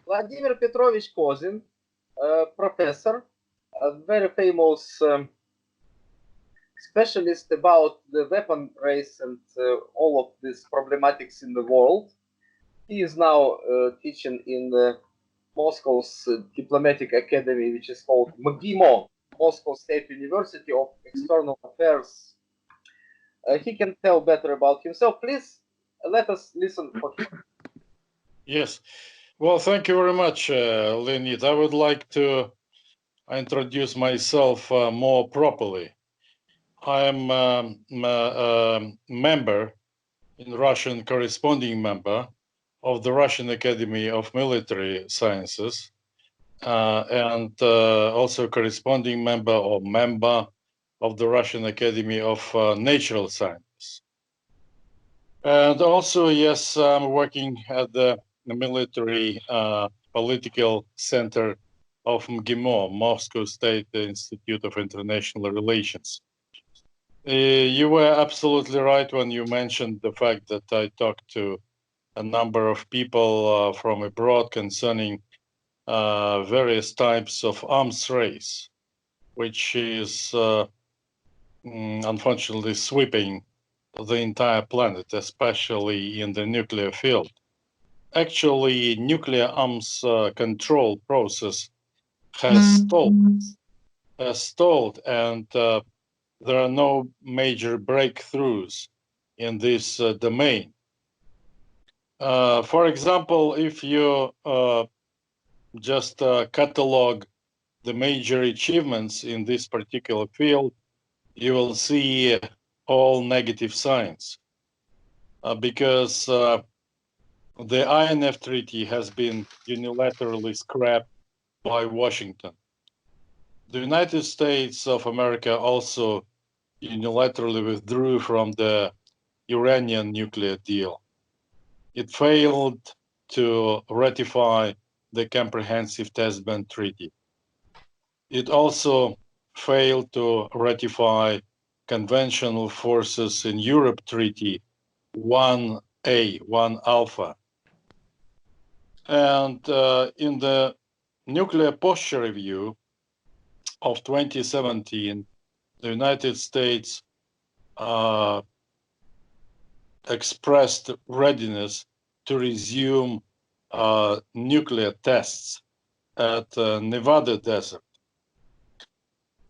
Vladimir Petrovich Kozin, professor, a very famous specialist about the weapon race and all of these problematics in the world. He is now teaching in Moscow's diplomatic academy, which is called MGIMO, Moscow State University of External Affairs. He can tell better about himself. Please let us listen for him. Yes. Well, thank you very much, Leonid. I would like to introduce myself more properly. I am a member, in Russian corresponding member of the Russian Academy of Military Sciences, and also corresponding member or member of the Russian Academy of Natural Sciences. And also, yes, I'm working at the military political center of MGIMO, Moscow State Institute of International Relations. You were absolutely right when you mentioned the fact that I talked to a number of people from abroad concerning various types of arms race, which is unfortunately sweeping the entire planet, especially in the nuclear field. Actually, nuclear arms control process has stalled, and there are no major breakthroughs in this domain. For example, if you just catalog the major achievements in this particular field, you will see all negative signs because the INF Treaty has been unilaterally scrapped by Washington. The United States of America also unilaterally withdrew from the Iranian nuclear deal. It failed to ratify the Comprehensive Test Ban Treaty. It also failed to ratify Conventional Forces in Europe Treaty 1A, 1 Alpha. And in the Nuclear Posture Review of 2017, the United States expressed readiness to resume nuclear tests at Nevada desert.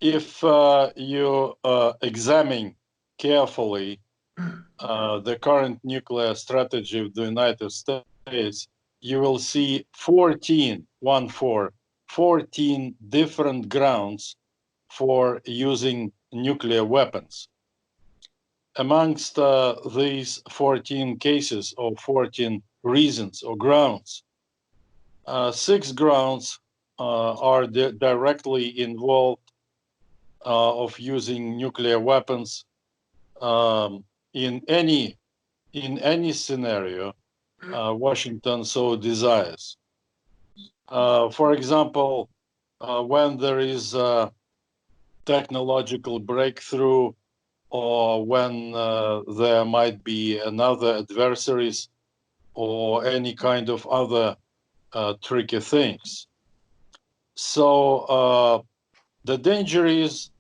If you examine carefully the current nuclear strategy of the United States, you will see 14 different grounds for using nuclear weapons. Amongst these 14 cases or 14 reasons or grounds, 6 grounds are directly involved of using nuclear weapons in any scenario Washington so desires. For example, when there is a technological breakthrough, or when there might be another adversaries, or any kind of other tricky things. So the danger is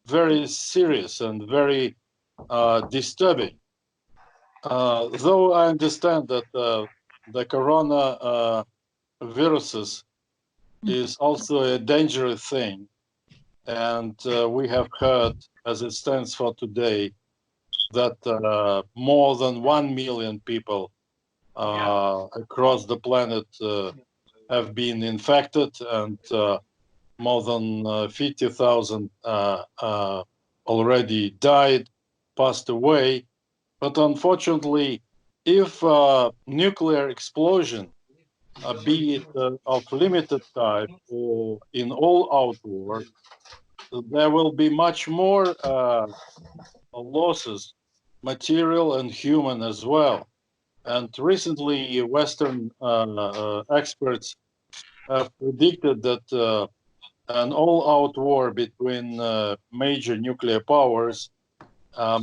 very serious and very disturbing. Though I understand that the corona viruses is also a dangerous thing, and we have heard, as it stands for today, that more than 1 million people across the planet have been infected, and more than 50,000 already died, passed away. But unfortunately, if nuclear explosion, be it of limited type or in all-out war, there will be much more losses, material and human as well. And recently, Western experts have predicted that an all-out war between major nuclear powers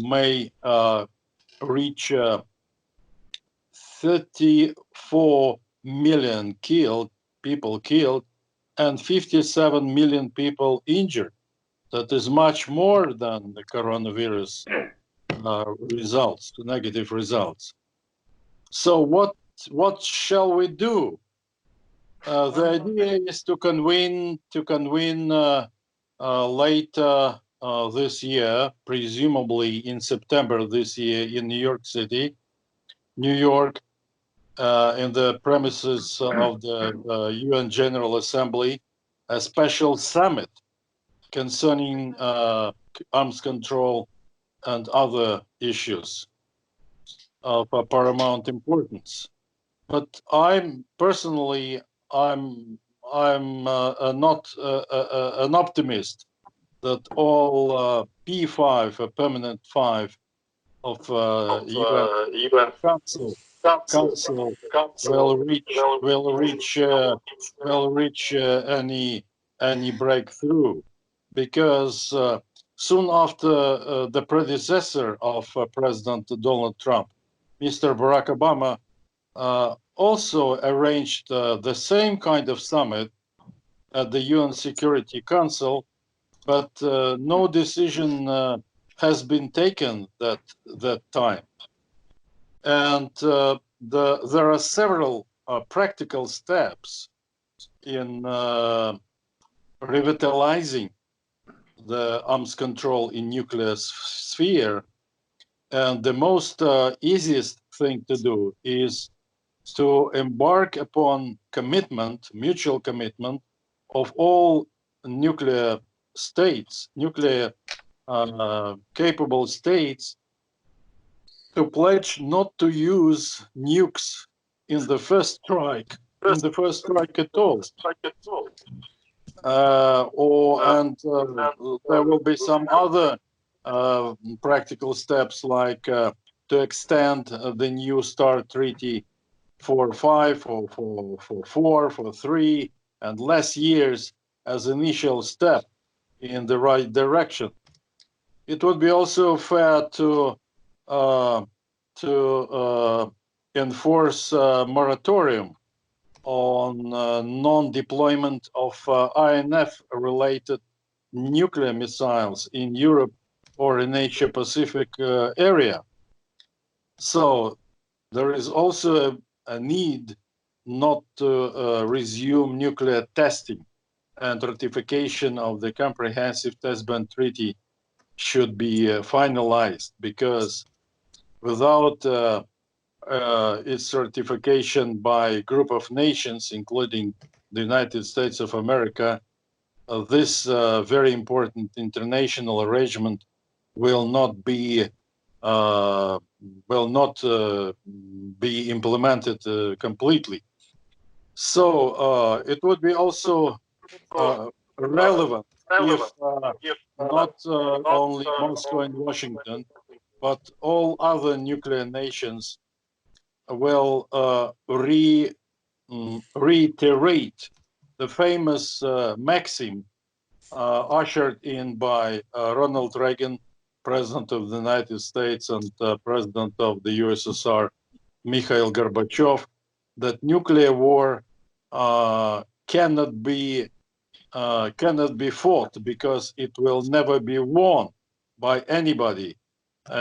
may reach 34 million people killed, and 57 million people injured. That is much more than the coronavirus results, negative results. So what shall we do? The idea is to convene later this year, presumably in September this year, in New York City, New York, in the premises of the UN General Assembly, a special summit concerning arms control and other issues of paramount importance. But I'm personally, I'm not an optimist that all P5, a permanent five of UN Council will reach any breakthrough, because soon after the predecessor of President Donald Trump, Mr. Barack Obama, also arranged the same kind of summit at the UN Security Council, but no decision has been taken that time. And there are several practical steps in revitalizing the arms control in nuclear sphere. And the most easiest thing to do is to embark upon commitment, mutual commitment of all nuclear states, nuclear capable states, to pledge not to use nukes in the first strike, at all. There will be some other practical steps, like to extend the New START treaty for 5, or for 4, for 3, and less years as initial step in the right direction. It would be also fair to enforce a moratorium on non-deployment of INF-related nuclear missiles in Europe or in Asia-Pacific area. So there is also a need not to resume nuclear testing, and ratification of the Comprehensive Test Ban Treaty should be finalized, because without its certification by a group of nations, including the United States of America, this very important international arrangement will not be implemented completely. So it would be also relevant if not only Moscow and Washington, but all other nuclear nations will reiterate the famous maxim ushered in by Ronald Reagan, President of the United States, and President of the USSR, Mikhail Gorbachev, that nuclear war cannot be fought, because it will never be won by anybody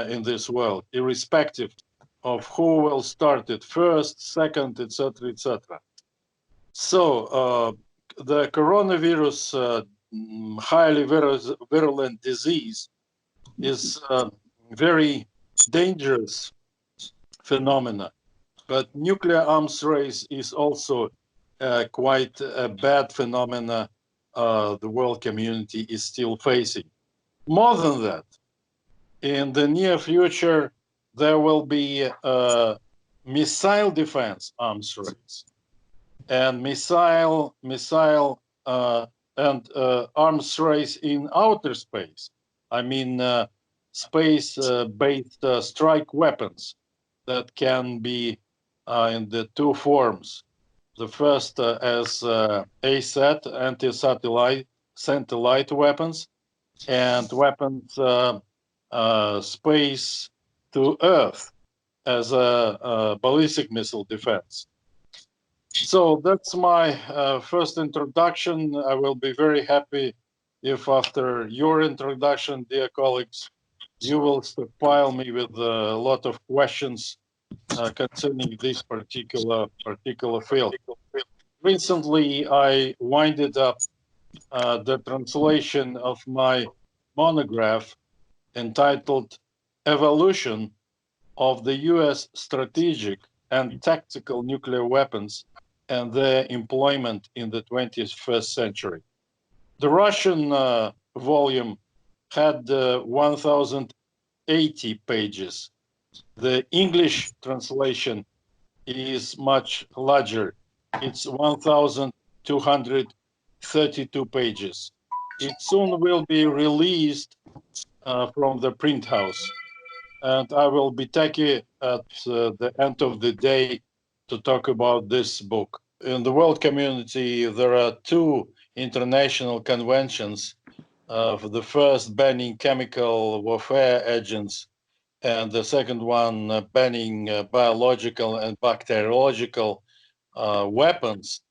in this world, irrespective of who will start it first, second, etc., etc. So the coronavirus, highly virulent disease, is a very dangerous phenomena. But nuclear arms race is also quite a bad phenomena the world community is still facing. More than that, in the near future, there will be missile defense arms race, and missile and arms race in outer space. I mean, space-based strike weapons that can be in the two forms. The first as ASAT, anti-satellite weapons, and weapons space to Earth as a ballistic missile defense. So that's my first introduction. I will be very happy if after your introduction, dear colleagues, you will stockpile me with a lot of questions concerning this particular field. Recently, I winded up the translation of my monograph entitled Evolution of the US Strategic and Tactical Nuclear Weapons and Their Employment in the 21st Century. The Russian volume had 1,080 pages. The English translation is much larger. It's 1,232 pages. It soon will be released from the print house. And I will be taking at the end of the day to talk about this book. In the world community, there are two international conventions. The first banning chemical warfare agents, and the second one banning biological and bacteriological weapons.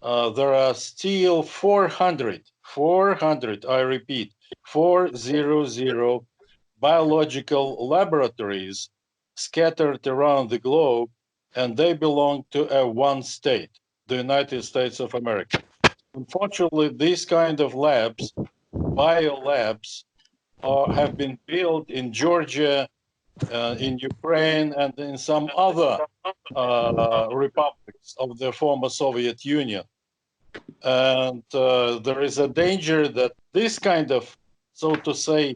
There are still 400, I repeat, 400 biological laboratories scattered around the globe, and they belong to one state, the United States of America. Unfortunately, these kind of labs, biolabs, have been built in Georgia, in Ukraine, and in some other republics of the former Soviet Union. And there is a danger that this kind of, so to say,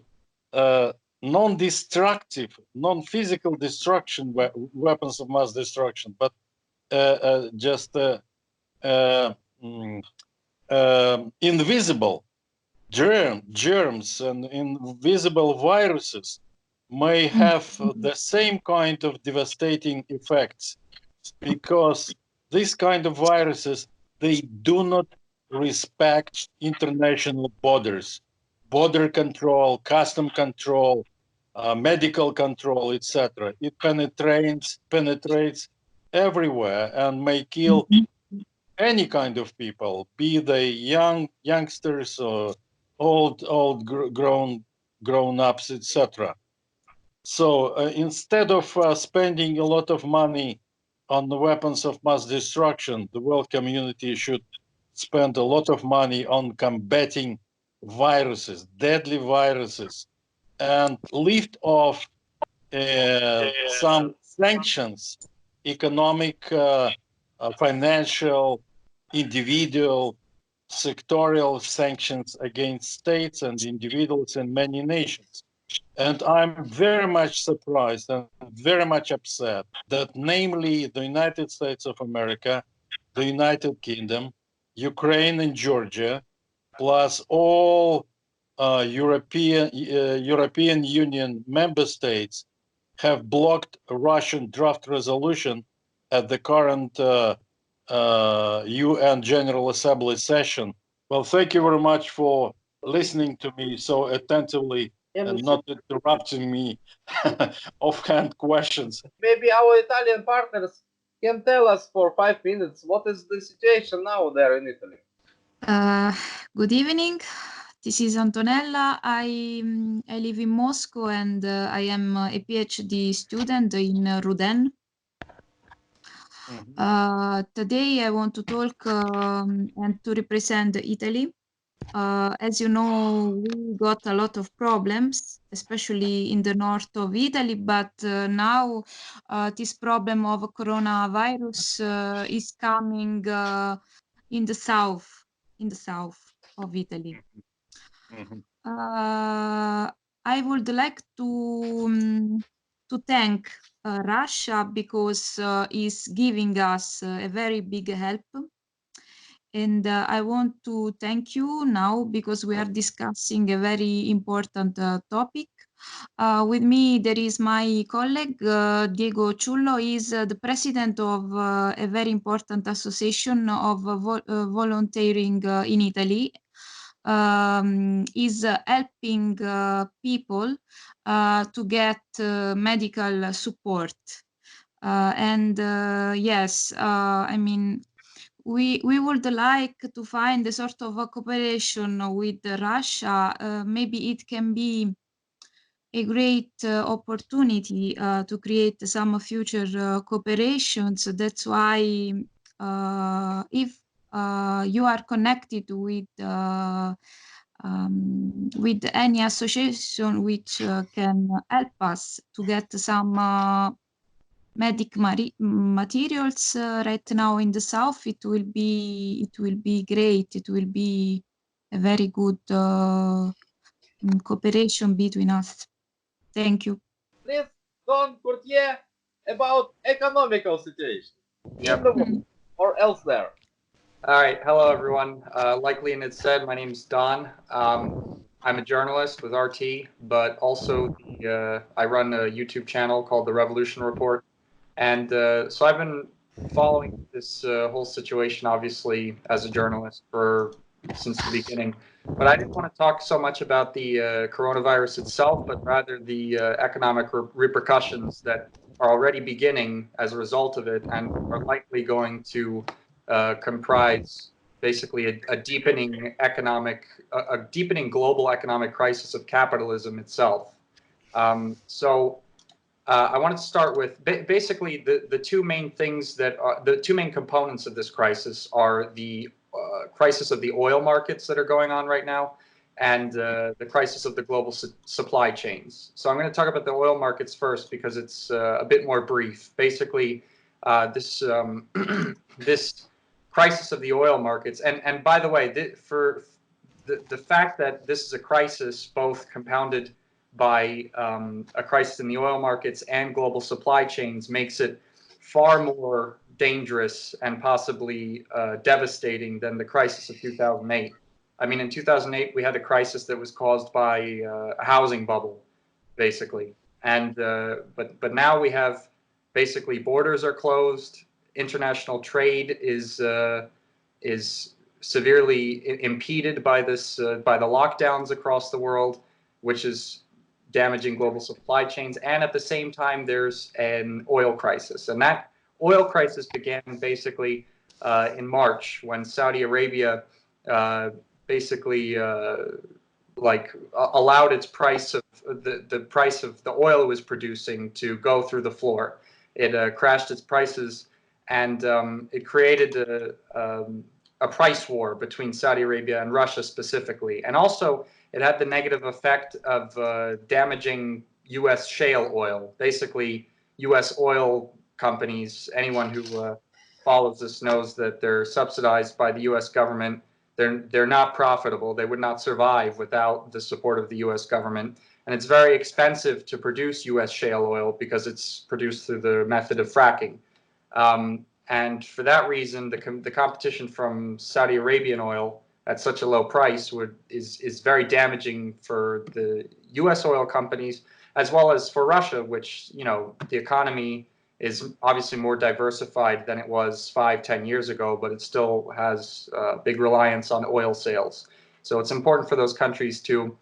non-destructive, non-physical destruction, weapons of mass destruction, but just invisible germs and invisible viruses may have the same kind of devastating effects, because these kind of viruses, they do not respect international borders, border control, custom control, medical control, etc. It penetrates everywhere and may kill any kind of people, be they youngsters or old grown-ups, etc. So instead of spending a lot of money on the weapons of mass destruction, the world community should spend a lot of money on combating viruses, deadly viruses, and lift off some sanctions, economic, financial, individual, sectorial sanctions against states and individuals in many nations. And I'm very much surprised and very much upset that namely the United States of America, the United Kingdom, Ukraine and Georgia, plus all European Union member states have blocked a Russian draft resolution at the current UN General Assembly session. Well, thank you very much for listening to me so attentively and not interrupting me offhand questions. Maybe our Italian partners can tell us for 5 minutes what is the situation now there in Italy. Good evening. This is Antonella. I live in Moscow and I am a PhD student in Ruden. Today I want to talk and to represent Italy. As you know, we got a lot of problems, especially in the north of Italy, but now this problem of coronavirus is coming in the south of Italy. I would like to thank Russia because it's giving us a very big help. And I want to thank you now because we are discussing a very important topic. With me, there is my colleague, Diego Chullo. He is the president of a very important association of volunteering in Italy. Is helping people to get medical support. And yes, I mean, we would like to find a sort of a cooperation with Russia. Maybe it can be a great opportunity to create some future cooperations. That's why if you are connected with any association which can help us to get some materials right now in the south, it will be great. It will be a very good cooperation between us. Thank you. Please, Don Courtier, about economical situation in the world or elsewhere. All right. Hello, everyone. Like Leonid had said, my name's Don. I'm a journalist with RT, but also I run a YouTube channel called The Revolution Report. And so I've been following this whole situation, obviously, as a journalist since the beginning. But I didn't want to talk so much about the coronavirus itself, but rather the economic repercussions that are already beginning as a result of it and are likely going to comprise basically a deepening global economic crisis of capitalism itself. I wanted to start with basically the two main things the two main components of this crisis are the crisis of the oil markets that are going on right now and the crisis of the global supply chains. So I'm going to talk about the oil markets first because it's a bit more brief. Basically, this this crisis of the oil markets, and by the way, for the fact that this is a crisis both compounded by a crisis in the oil markets and global supply chains makes it far more dangerous and possibly devastating than the crisis of 2008. I mean, in 2008, we had a crisis that was caused by a housing bubble, basically. And but now we have basically borders are closed, international trade is severely impeded by by the lockdowns across the world, which is damaging global supply chains. And at the same time, there's an oil crisis. And that oil crisis began basically in March when Saudi Arabia basically allowed its price of the price of the oil it was producing to go through the floor. It crashed its prices, and it created a price war between Saudi Arabia and Russia specifically. And also, it had the negative effect of damaging U.S. shale oil. Basically, U.S. oil companies, anyone who follows this knows that they're subsidized by the U.S. government. They're not profitable. They would not survive without the support of the U.S. government. And it's very expensive to produce U.S. shale oil because it's produced through the method of fracking. And for that reason, the competition from Saudi Arabian oil at such a low price is very damaging for the U.S. oil companies, as well as for Russia, which, you know, the economy is obviously more diversified than it was 5-10 years ago, but it still has big reliance on oil sales. So it's important for those countries to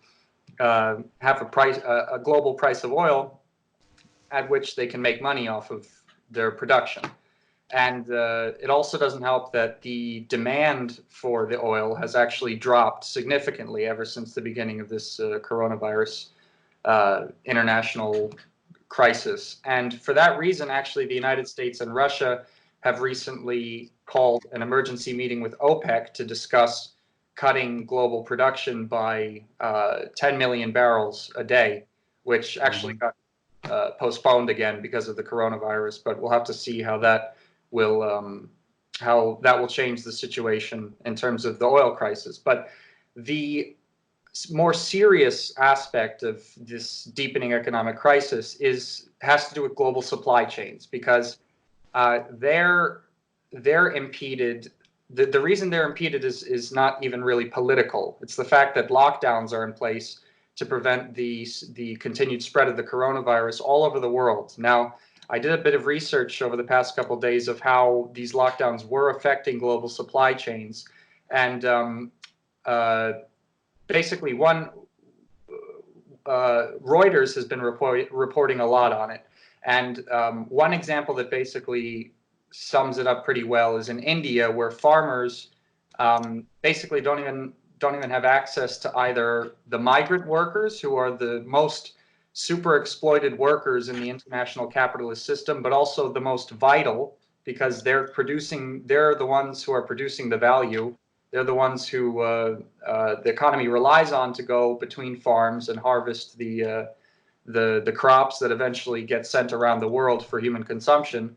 have a global price of oil at which they can make money off of their production. And it also doesn't help that the demand for the oil has actually dropped significantly ever since the beginning of this coronavirus international crisis. And for that reason, actually, the United States and Russia have recently called an emergency meeting with OPEC to discuss cutting global production by 10 million barrels a day, which actually got postponed again because of the coronavirus. But we'll have to see how that will change the situation in terms of the oil crisis. But the more serious aspect of this deepening economic crisis has to do with global supply chains, because they're impeded. The reason they're impeded is not even really political. It's the fact that lockdowns are in place to prevent the continued spread of the coronavirus all over the world. Now, I did a bit of research over the past couple of days of how these lockdowns were affecting global supply chains, and basically, Reuters has been reporting a lot on it. And one example that basically sums it up pretty well is in India, where farmers basically don't even have access to either the migrant workers, who are the most super exploited workers in the international capitalist system, but also the most vital, because they're the ones who are producing the value. They're the ones who the economy relies on to go between farms and harvest the crops that eventually get sent around the world for human consumption.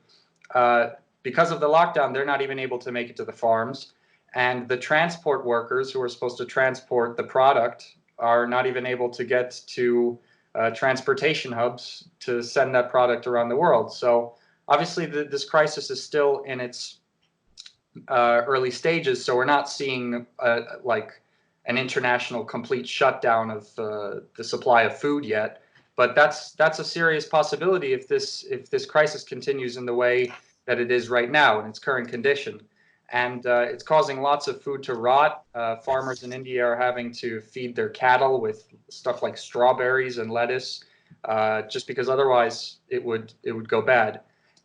Because of the lockdown, they're not even able to make it to the farms. And the transport workers who are supposed to transport the product are not even able to get to transportation hubs to send that product around the world. So obviously this crisis is still in its early stages. So we're not seeing like an international complete shutdown of the supply of food yet. But that's a serious possibility if this crisis continues in the way that it is right now in its current condition. And it's causing lots of food to rot. Farmers in India are having to feed their cattle with stuff like strawberries and lettuce, just because otherwise it would go bad.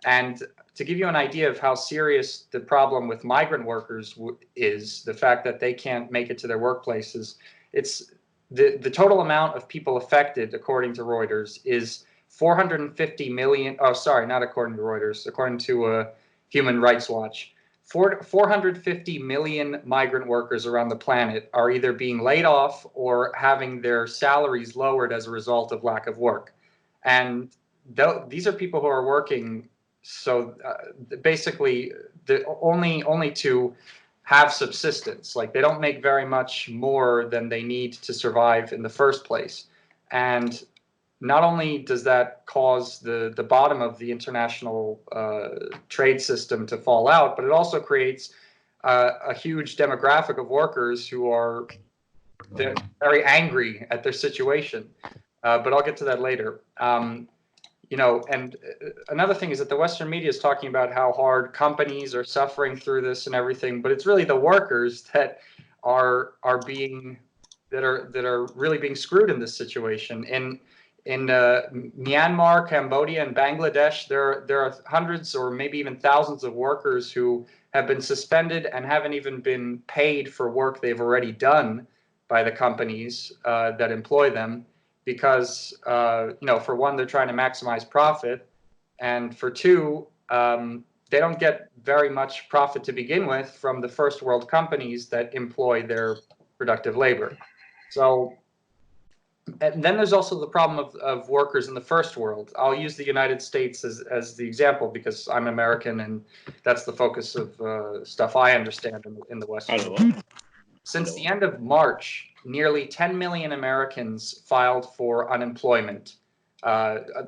And to give you an idea of how serious the problem with migrant workers is, the fact that they can't make it to their workplaces, it's the total amount of people affected, according to Reuters, is 450 million. Oh, sorry, not according to Reuters, according to Human Rights Watch. 450 million migrant workers around the planet are either being laid off or having their salaries lowered as a result of lack of work. And these are people who are working, so basically only to have subsistence. Like, they don't make very much more than they need to survive in the first place. And not only does that cause the bottom of the international trade system to fall out, but it also creates a huge demographic of workers who are very angry at their situation. But I'll get to that later. You know, and another thing is that the Western media is talking about how hard companies are suffering through this and everything, but it's really the workers that are really being screwed in this situation. In Myanmar, Cambodia, and Bangladesh, there are hundreds or maybe even thousands of workers who have been suspended and haven't even been paid for work they've already done by the companies that employ them, because you know, for one, they're trying to maximize profit, and for two, they don't get very much profit to begin with from the first world companies that employ their productive labor. So, and then there's also the problem of workers in the first world. I'll use the United States as the example because I'm American and that's the focus of stuff I understand in the Western world. Since the end of March, nearly 10 million Americans filed for unemployment.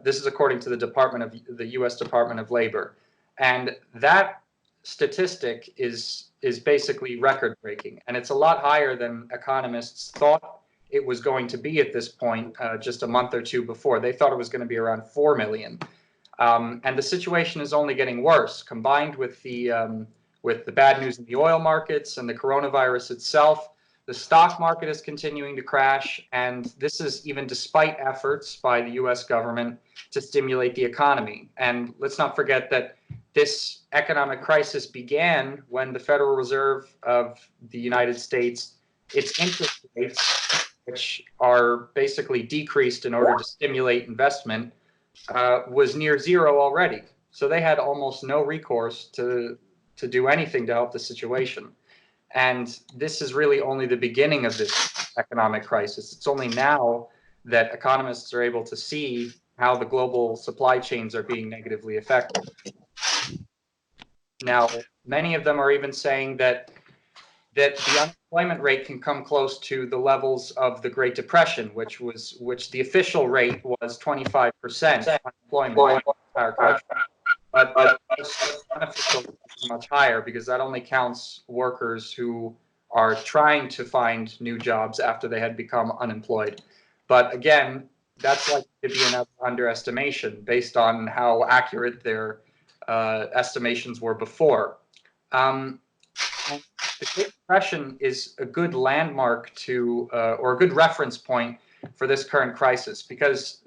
This is according to the U.S. Department of Labor. And that statistic is basically record-breaking. And it's a lot higher than economists thought it was going to be at this point just a month or two before. They thought it was going to be around 4 million. And the situation is only getting worse, combined with the bad news in the oil markets and the coronavirus itself. The stock market is continuing to crash, and this is even despite efforts by the US government to stimulate the economy. And let's not forget that this economic crisis began when the Federal Reserve of the United States, its interest rates, which are basically decreased in order to stimulate investment, was near zero already. So they had almost no recourse to do anything to help the situation. And this is really only the beginning of this economic crisis. It's only now that economists are able to see how the global supply chains are being negatively affected. Now, many of them are even saying that the unemployment rate can come close to the levels of the Great Depression, which the official rate was 25% unemployment in the entire country. But the unofficial rate is much higher because that only counts workers who are trying to find new jobs after they had become unemployed. But again, that's likely to be another underestimation based on how accurate their estimations were before. The Great Depression is a good landmark or a good reference point for this current crisis, because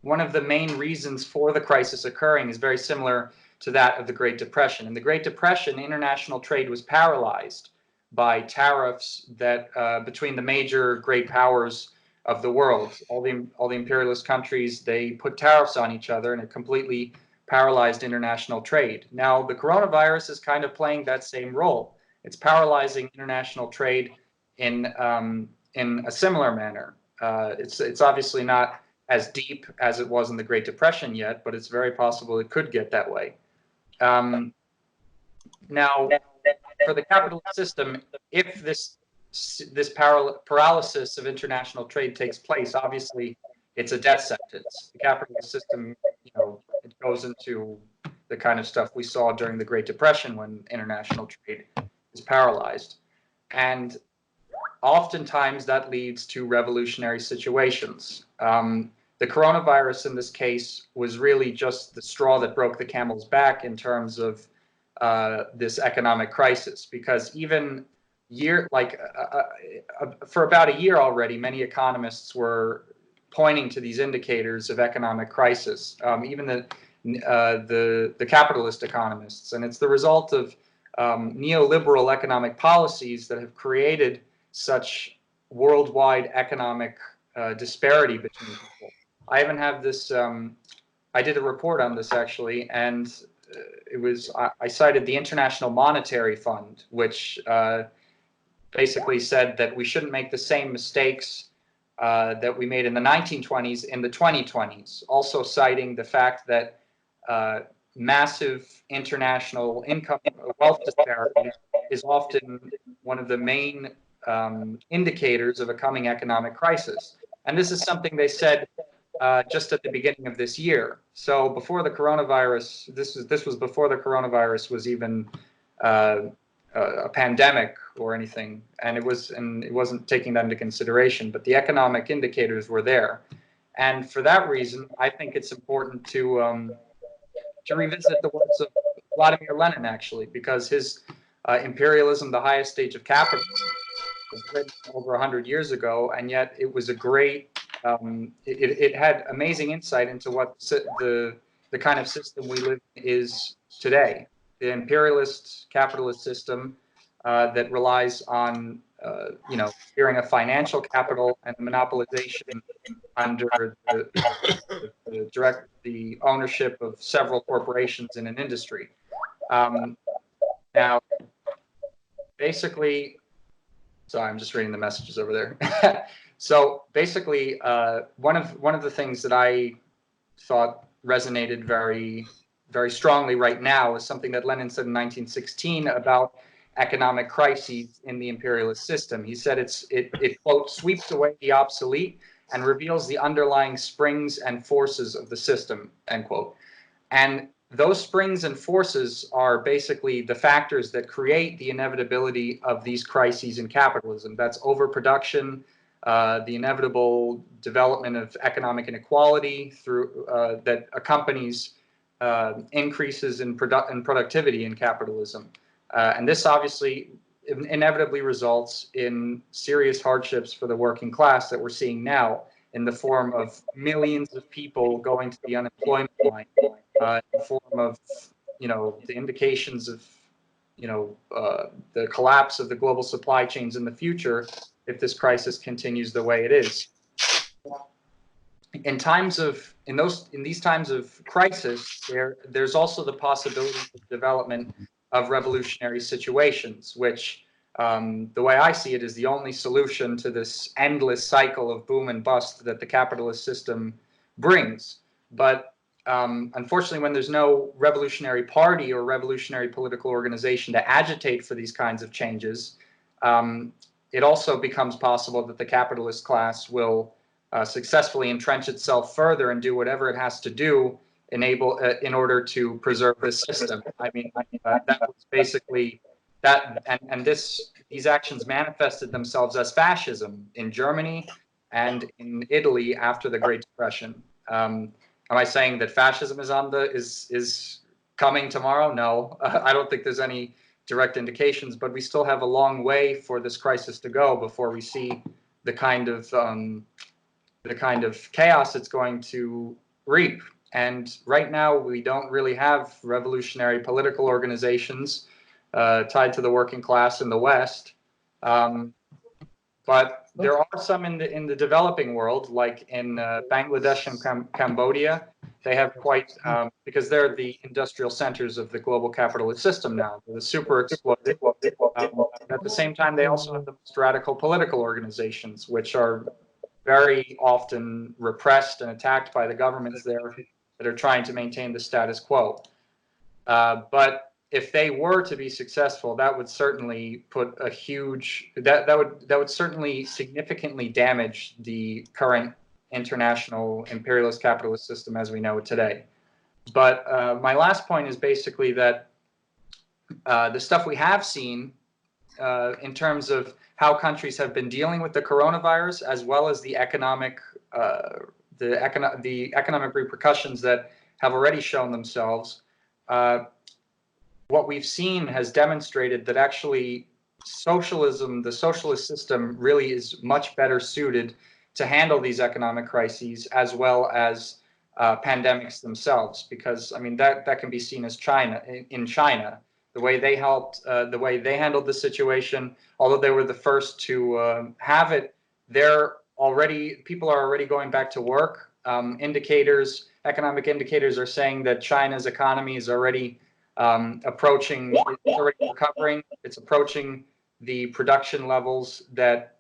one of the main reasons for the crisis occurring is very similar to that of the Great Depression. In the Great Depression, international trade was paralyzed by tariffs that between the major great powers of the world. All the imperialist countries, they put tariffs on each other, and it completely paralyzed international trade. Now, the coronavirus is kind of playing that same role. It's paralyzing international trade in a similar manner. It's obviously not as deep as it was in the Great Depression yet, but it's very possible it could get that way. Now, for the capitalist system, if this paralysis of international trade takes place, obviously it's a death sentence. The capitalist system, you know, it goes into the kind of stuff we saw during the Great Depression when international trade is paralyzed. And oftentimes that leads to revolutionary situations. The coronavirus in this case was really just the straw that broke the camel's back in terms of this economic crisis, because even for about a year already, many economists were pointing to these indicators of economic crisis, even the capitalist economists. And it's the result of neoliberal economic policies that have created such worldwide economic disparity between people. I even have this, I did a report on this actually, and I cited the International Monetary Fund, which basically said that we shouldn't make the same mistakes that we made in the 1920s in the 2020s, also citing the fact that massive international income wealth disparity is often one of the main indicators of a coming economic crisis. And this is something they said just at the beginning of this year. So before the coronavirus, this was before the coronavirus was even a pandemic or anything, and it wasn't taking that into consideration. But the economic indicators were there, and for that reason, I think it's important to revisit the words of Vladimir Lenin, actually, because his Imperialism, the Highest Stage of Capitalism, was written over 100 years ago, and yet it was a great, it had amazing insight into what the kind of system we live in is today. The imperialist capitalist system that relies on, you know, steering a financial capital and monopolization under the ownership of several corporations in an industry. Now, basically, sorry, I'm just reading the messages over there. So basically, one of the things that I thought resonated very, very strongly right now is something that Lenin said in 1916 about economic crises in the imperialist system. He said it quote, sweeps away the obsolete and reveals the underlying springs and forces of the system, end quote. And those springs and forces are basically the factors that create the inevitability of these crises in capitalism. That's overproduction, the inevitable development of economic inequality through that accompanies increases in productivity in capitalism. And this obviously inevitably results in serious hardships for the working class that we're seeing now in the form of millions of people going to the unemployment line, in the form of, you know, the indications of, you know, the collapse of the global supply chains in the future if this crisis continues the way it is. In these times of crisis, there's also the possibility of development of revolutionary situations, which the way I see it is the only solution to this endless cycle of boom and bust that the capitalist system brings. But unfortunately, when there's no revolutionary party or revolutionary political organization to agitate for these kinds of changes, it also becomes possible that the capitalist class will successfully entrench itself further and do whatever it has to do in order to preserve the system. I mean, that was basically that, and these actions manifested themselves as fascism in Germany and in Italy after the Great Depression. Am I saying that fascism is coming tomorrow? No, I don't think there's any direct indications, but we still have a long way for this crisis to go before we see the kind of chaos it's going to reap. And right now, we don't really have revolutionary political organizations tied to the working class in the West. But there are some in the developing world, like in Bangladesh and Cambodia. They have quite, because they're the industrial centers of the global capitalist system now. They're super exploited. At the same time, they also have the most radical political organizations, which are very often repressed and attacked by the governments there that are trying to maintain the status quo. But if they were to be successful, that would certainly put a huge that would certainly significantly damage the current international imperialist capitalist system as we know it today. But my last point is basically that the stuff we have seen in terms of how countries have been dealing with the coronavirus, as well as the economic repercussions that have already shown themselves. What we've seen has demonstrated that actually socialism, the socialist system, really is much better suited to handle these economic crises as well as pandemics themselves. Because I mean that can be seen as China. In China, the way they helped, the way they handled the situation, although they were the first to have it, people are already going back to work. Economic indicators are saying that China's economy is already it's already recovering. It's approaching the production levels that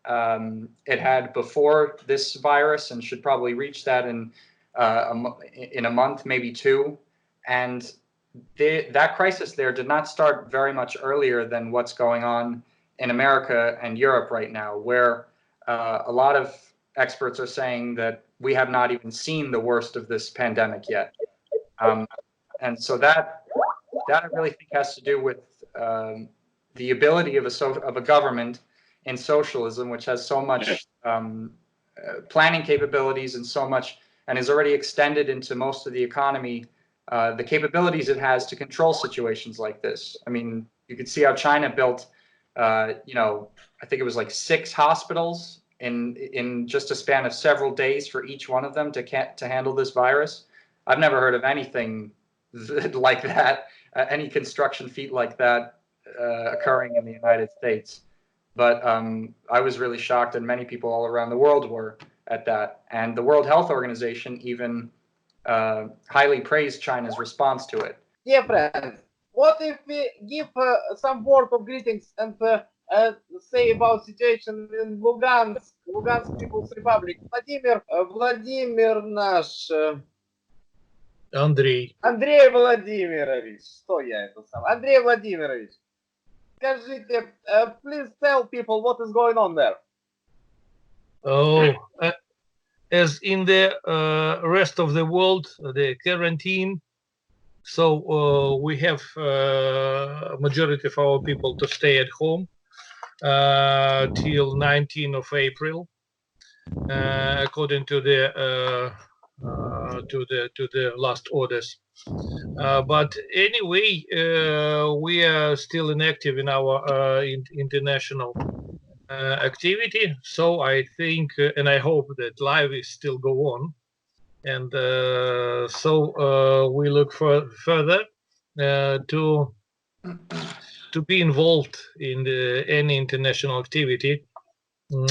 it had before this virus, and should probably reach that in a month, maybe two. And that crisis there did not start very much earlier than what's going on in America and Europe right now, where a lot of experts are saying that we have not even seen the worst of this pandemic yet. And so that I really think has to do with the ability of a government in socialism, which has so much planning capabilities and so much, and is already extended into most of the economy, the capabilities it has to control situations like this. I mean, you could see how China built, I think it was like 6 hospitals in just a span of several days for each one of them to handle this virus. I've never heard of anything like that, any construction feat like that occurring in the United States. But I was really shocked, and many people all around the world were at that. And the World Health Organization even highly praised China's response to it. Dear friends, what if we give some word of greetings and say about situation in Lugansk People's Republic? Vladimir наш... Andrei. Андрей Владимирович, что я это сам? Андрей Владимирович, скажите, please tell people what is going on there. Oh, as in the rest of the world, the quarantine. So we have majority of our people to stay at home till 19th of April, according to the last orders. But anyway, we are still inactive in our international activity. So I think and I hope that life is still go on. And so we look further to be involved in any international activity.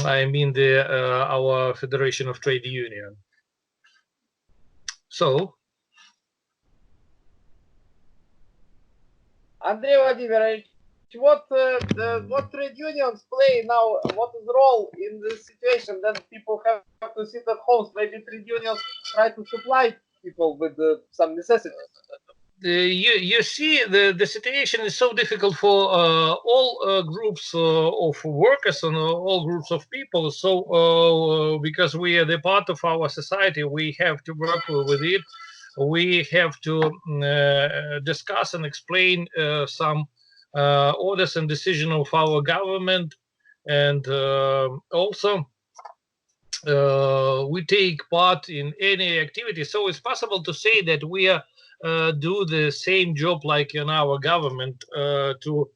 I mean our Federation of Trade Union. So, Andrei Vladimirovich, what trade unions play now? What is the role in this situation that people have to sit at home? Maybe trade unions try to supply people with some necessities. You see, the situation is so difficult for all groups of workers and all groups of people. So because we are the part of our society, we have to work with it. We have to discuss and explain some orders and decision of our government, and also we take part in any activity. So it's possible to say that we are do the same job like in our government to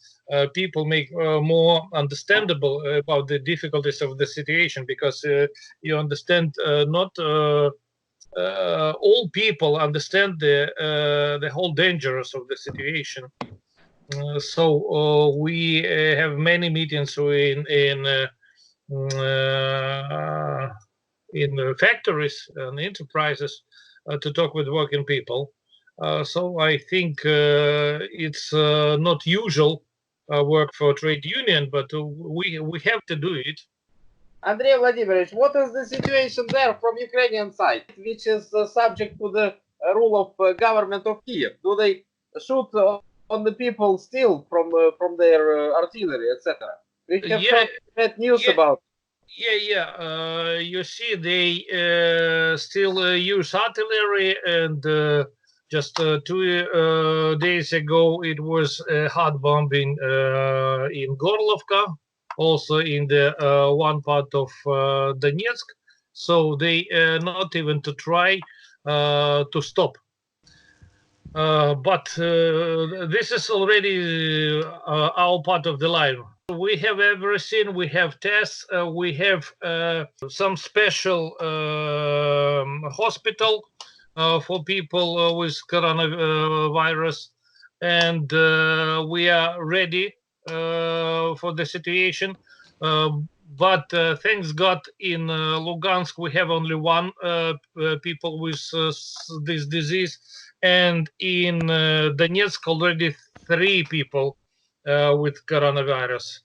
people make more understandable about the difficulties of the situation, because you understand not all people understand the whole dangers of the situation. So we have many meetings in factories and enterprises to talk with working people. So I think it's not usual work for a trade union, but we have to do it. Andrei Vladimirovich, what is the situation there from Ukrainian side, which is subject to the rule of government of Kiev? Do they shoot on the people still from their artillery, etc.? We have heard news about. You see, they still use artillery, and just 2 days ago it was hard bombing in Gorlovka, also in the one part of Donetsk. So they not even to try to stop. But this is already our part of the line. We have everything. We have tests. We have some special hospital for people with coronavirus, and we are ready for the situation. But thanks God, in Lugansk we have only one people with this disease, and in Donetsk already 3 people with coronavirus.